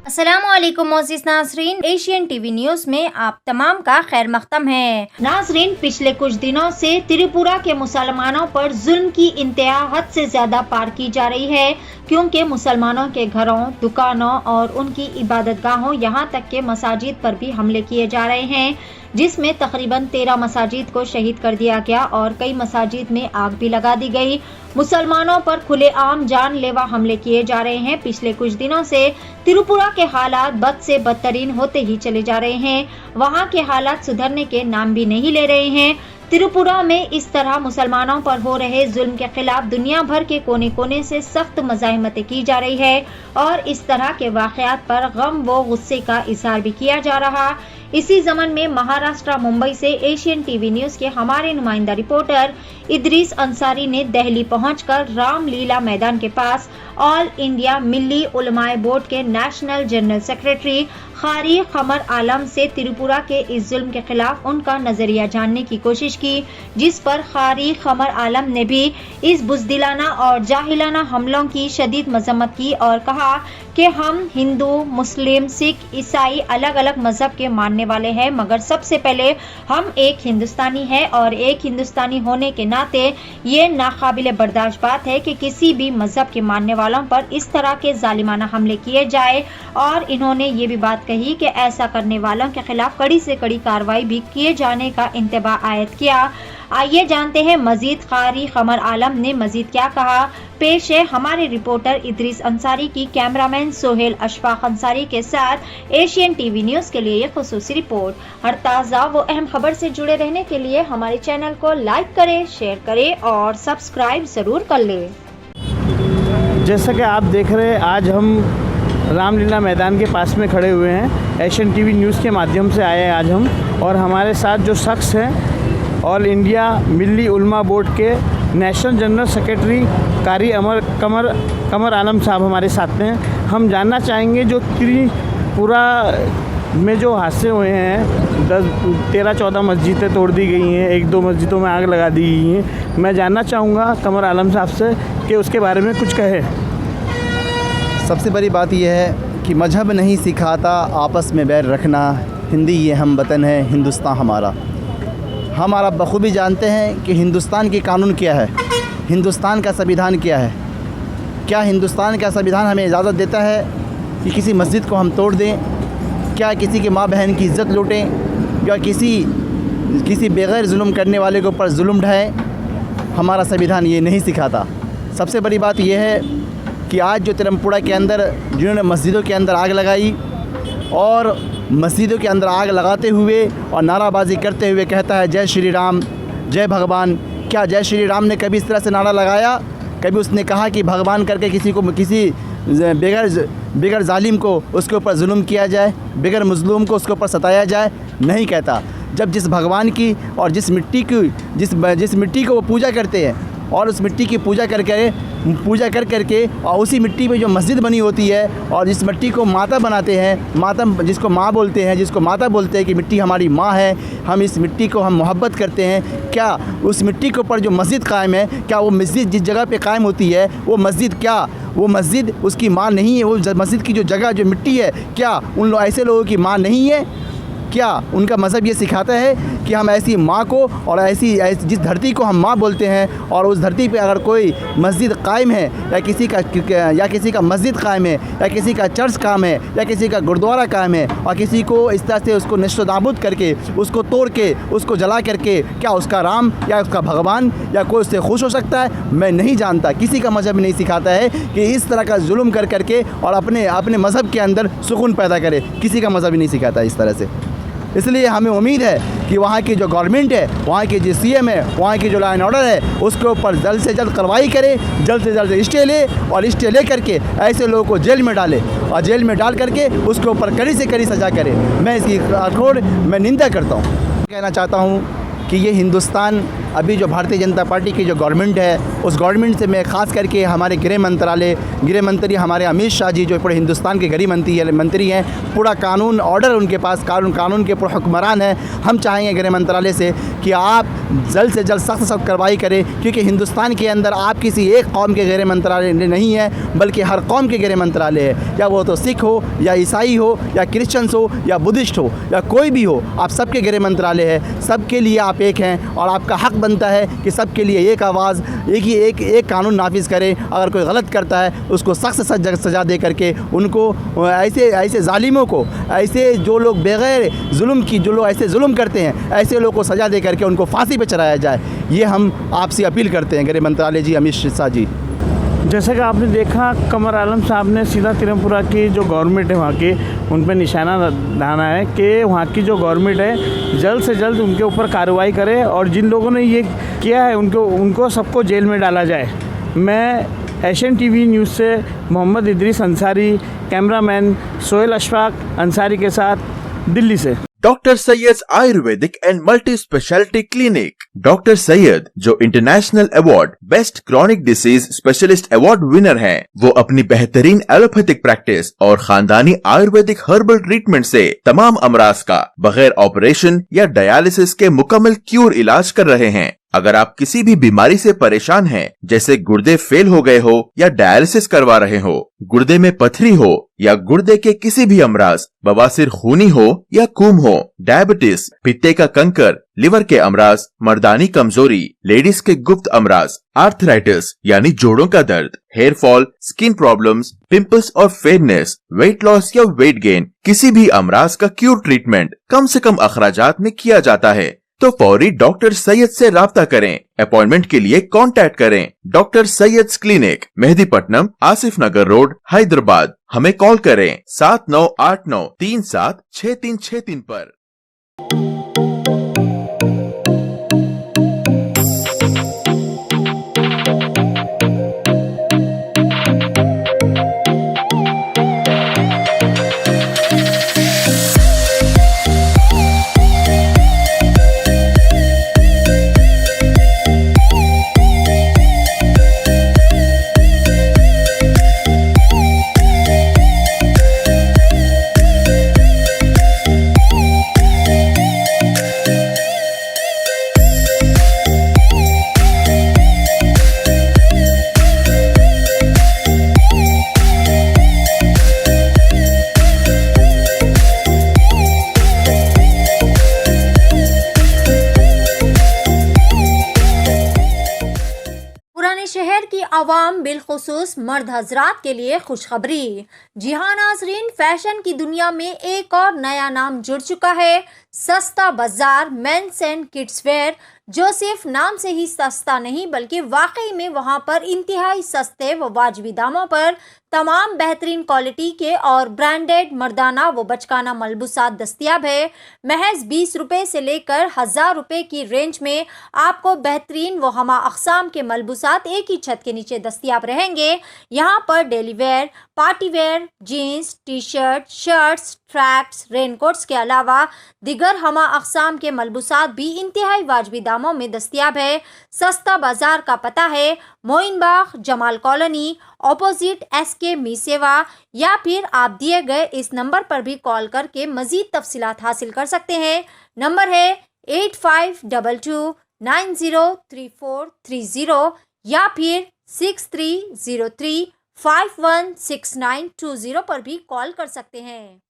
अस्सलामुअलैकुम मोअज़्ज़िज़ नाज़रीन, Asian TV news में आप तमाम का खैर मक़दम है। नाज़रीन, पिछले कुछ दिनों से त्रिपुरा के मुसलमानों पर जुल्म की इंतहा हद से ज्यादा पार की जा रही है, क्योंकि मुसलमानों के घरों, दुकानों और उनकी इबादतगाहों यहाँ तक के मसाजिद पर भी हमले किए जा रहे हैं, जिसमें तकरीबन 13 मसाजिद को शहीद कर दिया गया और कई मसाजिद में आग भी लगा दी गई। मुसलमानों पर खुलेआम जानलेवा हमले किए जा रहे हैं। पिछले कुछ दिनों से त्रिपुरा के हालात बद से बदतरीन होते ही चले जा रहे हैं। वहां के हालात सुधरने के नाम भी नहीं ले रहे हैं। त्रिपुरा में इस तरह मुसलमानों पर हो रहे जुल्म के खिलाफ दुनिया भर के कोने कोने से सख्त मज़ाहमतें की जा रही है और इस तरह के वाक़यात पर गम व गुस्से का इज़हार भी किया जा रहा। इसी ज़मन में महाराष्ट्र मुंबई से एशियन टीवी न्यूज़ के हमारे नुमाइंदा रिपोर्टर इदरीस अंसारी ने दिल्ली पहुंचकर रामलीला मैदान के पास ऑल इंडिया मिल्ली उलमाए बोर्ड के नेशनल जनरल सेक्रेटरी कारी कमर आलम से त्रिपुरा के इस जुल्म के खिलाफ उनका नजरिया जानने की कोशिश की, जिस पर कारी कमर आलम ने भी इस बुज़दिलाना और जाहिलाना हमलों की शदीद मजम्मत की और कहा कि हम हिंदू, मुस्लिम, सिख, ईसाई अलग अलग मजहब के मानने वाले हैं, मगर सबसे पहले हम एक हिंदुस्तानी हैं और एक हिंदुस्तानी होने के नाते ये नाकाबिले बर्दाश्त बात है कि किसी भी मजहब के मानने वालों पर इस तरह के जालिमाना हमले किए जाए। और इन्होंने ये भी बात कही कि ऐसा करने वालों के खिलाफ कड़ी से कड़ी कार्रवाई भी किए जाने का इंतबाह आयत किया। आइए जानते हैं मजीद कारी कमर आलम ने मजीद क्या कहा। पेश है हमारे रिपोर्टर इदरीस अंसारी की कैमरामैन सोहेल अशफाक अंसारी के साथ एशियन टीवी न्यूज़ के लिए ये खुसूसी रिपोर्ट। हर ताज़ा व अहम खबर से जुड़े रहने के लिए हमारे चैनल को लाइक करें, शेयर करें और सब्सक्राइब ज़रूर कर लें। जैसा कि आप देख रहे हैं, आज हम रामलीला मैदान के पास में खड़े हुए हैं। एशियन टीवी न्यूज़ के माध्यम से आए हैं आज हम, और हमारे साथ जो शख्स हैं ऑल इंडिया मिल्ली उलमा बोर्ड के नेशनल जनरल सेक्रेटरी कारी कमर आलम साहब हमारे साथ हैं। हम जानना चाहेंगे जो त्रिपुरा में जो हादसे हुए हैं, 13-14 मस्जिदें तोड़ दी गई हैं, 1-2 मस्जिदों में आग लगा दी गई हैं। मैं जानना चाहूँगा कमर आलम साहब से कि उसके बारे में कुछ कहे। सबसे बड़ी बात यह है कि मजहब नहीं सिखाता आपस में बैर रखना, हिंदी ये हम वतन है, हिंदुस्तान हमारा। हम आप बखूबी जानते हैं कि हिंदुस्तान की कानून क्या है, हिंदुस्तान का संविधान क्या है। क्या हिंदुस्तान का संविधान हमें इजाज़त देता है कि किसी मस्जिद को हम तोड़ दें? क्या किसी की माँ बहन की इज़्ज़त लूटें या किसी बग़ैर जुल्म करने वाले के ऊपर जुल्म ढाएँ? हमारा संविधान ये नहीं सिखाता। सबसे बड़ी बात यह है कि आज जो त्रिपुरा के अंदर जिन्होंने मस्जिदों के अंदर आग लगाई और मस्जिदों के अंदर आग लगाते हुए और नाराबाजी करते हुए कहता है जय श्री राम, जय भगवान। क्या जय श्री राम ने कभी इस तरह से नारा लगाया? कभी उसने कहा कि भगवान करके किसी बगैर जालिम को उसके ऊपर जुल्म किया जाए, बगैर मज़लूम को उसके ऊपर सताया जाए? नहीं कहता। जब जिस भगवान की और जिस मिट्टी को वो पूजा करते हैं और उस मिट्टी की पूजा कर करके और उसी मिट्टी पे जो मस्जिद बनी होती है और जिस मिट्टी को माता बनाते हैं, माता जिसको माँ बोलते हैं, जिसको माता बोलते हैं कि मिट्टी हमारी माँ है, हम इस मिट्टी को हम मोहब्बत करते हैं। क्या उस मिट्टी के ऊपर जो मस्जिद कायम है, क्या वो मस्जिद जिस जगह पे कायम होती है वो मस्जिद उसकी माँ नहीं है? वो मस्जिद की जो जगह जो मिट्टी है, क्या उन ऐसे लोगों की माँ नहीं है? क्या उनका मज़हब ये सिखाता है कि हम ऐसी माँ को और ऐसी जिस धरती को हम माँ बोलते हैं और उस धरती पे अगर कोई मस्जिद कायम है या किसी का मस्जिद कायम है या किसी का चर्च कायम है या किसी का गुरुद्वारा कायम है और किसी को इस तरह से उसको नष्ट-ओ-नाबूद करके, उसको तोड़ के, उसको जला करके, क्या उसका राम या उसका भगवान या कोई उससे खुश हो सकता है? मैं नहीं जानता। किसी का मज़हब नहीं सिखाता है कि इस तरह का जुल्म कर करके और अपने मज़हब के अंदर सुकून पैदा करे। किसी का मज़हब नहीं सिखाता इस तरह से। इसलिए हमें उम्मीद है कि वहाँ की जो गवर्नमेंट है, वहाँ की जो सीएम है, वहाँ की जो लॉ एंड ऑर्डर है, उसके ऊपर जल्द से जल्द कार्रवाई करे, जल्द से जल्द स्टे ले और स्टे ले करके ऐसे लोगों को जेल में डाले और जेल में डाल करके उसके ऊपर कड़ी से कड़ी सज़ा करे। मैं इसकी मैं निंदा करता हूँ। कहना चाहता हूँ कि ये हिंदुस्तान अभी जो भारतीय जनता पार्टी की जो गवर्नमेंट है, उस गवर्नमेंट से मैं ख़ास करके हमारे गृह मंत्री हमारे अमित शाह जी जो पूरे हिंदुस्तान के गृह मंत्री हैं, पूरा कानून ऑर्डर उनके पास, कानून के पूरे हुक्मरान हैं। हम चाहेंगे गृह मंत्रालय से कि आप जल्द से जल्द सख्त कार्रवाई करें, क्योंकि हिंदुस्तान के अंदर आप किसी एक कौम के गृह मंत्रालय नहीं है, बल्कि हर कौम के गृह मंत्रालय है, या वो तो सिख हो या ईसाई हो या क्रिश्चियंस हो या बुद्धिस्ट हो या कोई भी हो, आप सबके गृह मंत्रालय है। सबके लिए आप एक हैं और आपका हक बनता है कि सबके लिए एक आवाज़, एक कानून नाफिज करें। अगर कोई गलत करता है उसको सख्त सज़ा दे करके उनको ऐसे जालिमों को, ऐसे जो लोग बग़ैर जुल्म की, जो लोग ऐसे जुल्म करते हैं, ऐसे लोगों को सज़ा दे करके उनको फांसी पे चढ़ाया जाए। ये हम आपसे अपील करते हैं गृह मंत्रालय जी, अमित शाह जी। जैसा कि आपने देखा, कमर आलम साहब ने सीधा त्रिपुरा की जो गवर्नमेंट है वहाँ की, उन पर निशाना डाला है कि वहाँ की जो गवर्नमेंट है जल्द से जल्द उनके ऊपर कार्रवाई करे और जिन लोगों ने ये किया है उनको सबको जेल में डाला जाए। मैं एशियन टीवी न्यूज़ से मोहम्मद इदरीस अंसारी, कैमरामैन सोहेल अशफाक अंसारी के साथ दिल्ली से। Doctor Syed Ayurvedic and multi speciality clinic. Doctor Syed जो international award best chronic disease specialist award winner हैं, वो अपनी बेहतरीन एलोपैथिक प्रैक्टिस और खानदानी आयुर्वेदिक हर्बल ट्रीटमेंट से तमाम अमराज का बगैर ऑपरेशन या डायलिसिस के मुकम्मल क्यूर इलाज कर रहे हैं। अगर आप किसी भी बीमारी से परेशान हैं, जैसे गुर्दे फेल हो गए हो या डायलिसिस करवा रहे हो, गुर्दे में पथरी हो या गुर्दे के किसी भी अमराज, बवासीर खूनी हो या कुम हो, डायबिटीज, पित्ते का कंकर, लिवर के अमराज, मर्दानी कमजोरी, लेडीज के गुप्त अमराज, आर्थराइटिस यानी जोड़ों का दर्द, hair fall, skin problems, pimples और फेयरनेस, वेट लॉस या वेट गेन, किसी भी अमराज का क्यूर ट्रीटमेंट कम से कम अखराजात में किया जाता है। तो फौरी डॉक्टर सैयद से राब्ता करें। अपॉइंटमेंट के लिए कांटेक्ट करें डॉक्टर सैयद क्लिनिक, मेहदीपट्टनम, आसिफ नगर रोड, हैदराबाद। हमें कॉल करें 7989376363 पर। शहर की आवाम बिलखुसूस मर्द हजरात के लिए खुशखबरी। जी हाँ नाजरीन, फैशन की दुनिया में एक और नया नाम जुड़ चुका है, सस्ता बाजार मेंस एंड किड्स वेयर, जो सिर्फ नाम से ही सस्ता नहीं बल्कि वाकई में वहां पर इंतहाई सस्ते व वाजबी दामों पर तमाम बेहतरीन क्वालिटी के और ब्रांडेड मर्दाना व बचकाना मलबूसात दस्तियाब है। महज 20 रुपए से लेकर 1000 रुपए की रेंज में आपको बेहतरीन व हमा अक़साम के मलबूसात एक ही छत के नीचे दस्तियाब रहेंगे। यहाँ पर daily wear, party wear, jeans, T shirt, shirts, tracks, raincoats के अलावा दिगर हमा अक़साम के मलबूसात भी इंतहाई वाजबी दामों में दस्तियाब है। सस्ता बाजार का पता है Moin Bagh, Jamal colony, opposite SK MeeSeva, या फिर आप दिए गए इस नंबर पर भी कॉल करके मजीद तफसीलात हासिल कर सकते हैं। नंबर है 8522903430 या फिर 6303516920 पर भी कॉल कर सकते हैं।